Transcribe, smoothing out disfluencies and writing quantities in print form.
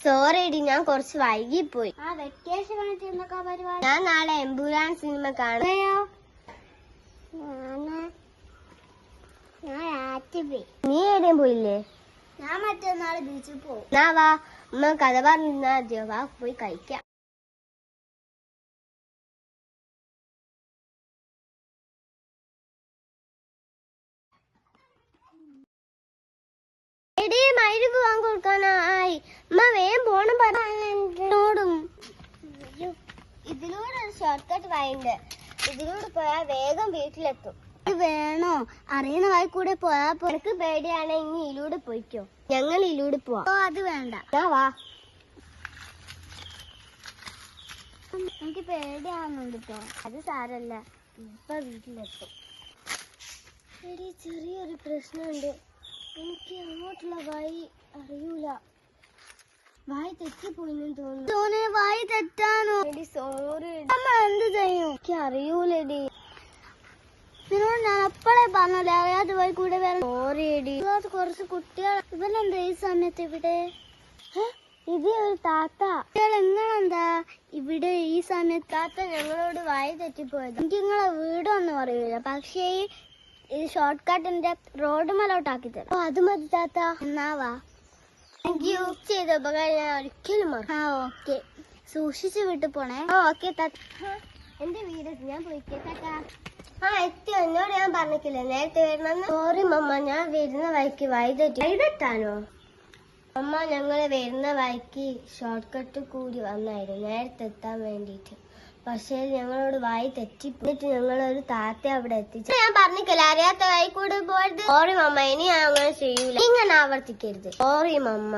Sorry D, ഞാൻ കുറച്ച് വൈകിപ്പോയി. വെക്കേഷൻ പരിപാടി? ഞാൻ നാളെ എമ്പുരാൻ സിനിമ കാണുകയോ. നീ എവിടെയും പോയില്ലേ? ഞാൻ മറ്റന്നാള് ബീച്ചിൽ പോകും. എന്നാ വാ, അമ്മ കഥ പറഞ്ഞാ മതിയോ? വാ പോയി കഴിക്കാം. എടീ, മയില് പോവാൻ കൊടുക്കാനായി. അമ്മ വേഗം പോണം പറഞ്ഞോടും. ഇതിലൂടെ ഒരു ഷോർട്ട് കട്ട് വഴിയുണ്ട്. ഇതിലൂടെ പോയാൽ വേഗം വീട്ടിലെത്തും. വേണോ? അറിയുന്ന വഴി കൂടെ പോയാ എനിക്ക് പേടിയാണ്. ഇനി ഇതിലൂടെ പോയിക്കോ. ഞങ്ങൾ ഇതിലൂടെ പോവാം. അത് വേണ്ട. വാ. എനിക്ക് പേടിയാവുന്നുണ്ട് കേട്ടോ. അത് സാരല്ല, ഇപ്പൊ വീട്ടിലെത്തും. എടി, ചെറിയൊരു പ്രശ്നമുണ്ട്. എനിക്ക് അങ്ങോട്ടുള്ള വഴി അറിയൂല. വഴി തെറ്റിപ്പോയിന്ന് തോന്നുന്നു. വഴി തെറ്റാനോ? എടി സോറി. നമ്മൾ എന്ത് ചെയ്യും? എനിക്ക് അറിയൂലടി. നിന്നോട് ഞാൻ എപ്പോഴേ പറഞ്ഞല്ലേ അറിയാത്ത വഴി കൂടെ വരാൻ. സോറി എടി. കുറച്ച് കുട്ടികൾ ഇവരെന്താ ഈ സമയത്ത് ഇവിടെ? ഇത് ഒരു താത്ത. എങ്ങനെന്താ ഇവിടെ ഈ സമയത്ത്? താത്ത ഞങ്ങളോട് വഴി തെറ്റിപ്പോയത്. എനിക്ക് നിങ്ങളെ വീടൊന്നും അറിയില്ല, പക്ഷേ ഈ ഷോർട്ട് കട്ടിന്റെ റോഡ് മലോട്ടാക്കി തരും. അത് മതി താത്ത. എന്നാവാ. എനിക്ക് ചെയ്ത ഉപകാരം ഞാൻ ഒരിക്കലും മറക്കും. ഓക്കെ, സൂക്ഷിച്ച് വീട്ടിൽ പോണേ. ഓക്കെ താത്ത. എന്റെ വീട് ഞാൻ പോയിക്കേ താത്ത. എത്തിയോ? എന്നോട് ഞാൻ പറഞ്ഞിട്ടില്ലേ നേരത്തെ വരണമെന്ന്? സോറി മമ്മ, ഞാൻ വരുന്ന വഴിക്ക് വഴി തെറ്റാനോ? അമ്മ, ഞങ്ങള് വരുന്ന വഴിക്ക് ഷോർട്ട് കട്ട് കൂടി വന്നായിരുന്നു നേരത്തെ എത്താൻ വേണ്ടിട്ട്. പക്ഷേ ഞങ്ങളോട് വഴി തെറ്റിപ്പോയിട്ട് ഞങ്ങളൊരു താത്ത അവിടെ എത്തിച്ചു. ഞാൻ പറഞ്ഞിട്ടില്ല അറിയാത്ത വഴി കൂടെ പോയത്. സോറി മമ്മ, ഇനി ഞാൻ അങ്ങനെ ചെയ്യൂല. ഇങ്ങനെ ആവർത്തിക്കരുത്. സോറി മമ്മ.